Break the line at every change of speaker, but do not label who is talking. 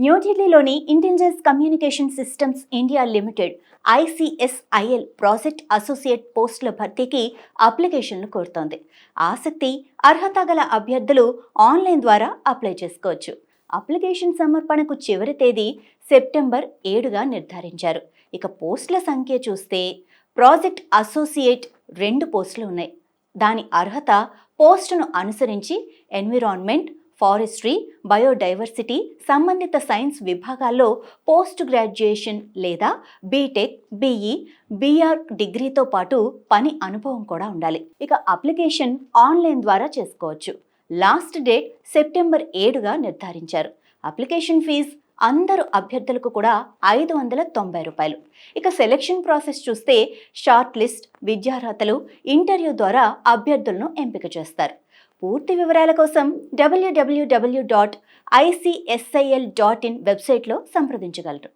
న్యూఢిల్లీలోని intelligence communication systems India limited ICSIL project associate పోస్టుల భర్తీకి అప్లికేషన్లు కోరుతోంది. ఆసక్తి, అర్హత గల అభ్యర్థులు ఆన్లైన్ ద్వారా అప్లై చేసుకోవచ్చు. అప్లికేషన్ సమర్పణకు చివరి తేదీ సెప్టెంబర్ 7గా నిర్ధారించారు. ఇక పోస్టుల సంఖ్య చూస్తే ప్రాజెక్ట్ అసోసియేట్ 2 పోస్టులు ఉన్నాయి. దాని అర్హత పోస్టును అనుసరించి ఎన్విరాన్మెంట్, ఫారెస్ట్రీ, బయోడైవర్సిటీ సంబంధిత సైన్స్ విభాగాల్లో పోస్ట్ గ్రాడ్యుయేషన్ లేదా బీటెక్, BE, BR డిగ్రీతో పాటు పని అనుభవం కూడా ఉండాలి. ఇక అప్లికేషన్ ఆన్లైన్ ద్వారా చేసుకోవచ్చు. లాస్ట్ డేట్ సెప్టెంబర్ 7గా నిర్ధారించారు. అప్లికేషన్ ఫీజు అందరు అభ్యర్థులకు కూడా ₹590. ఇక సెలెక్షన్ ప్రాసెస్ చూస్తే షార్ట్ లిస్ట్, విద్యార్హతలు, ఇంటర్వ్యూ ద్వారా అభ్యర్థులను ఎంపిక చేస్తారు. పూర్తి వివరాల కోసం www.icsil.in వెబ్సైట్లో సంప్రదించగలరు.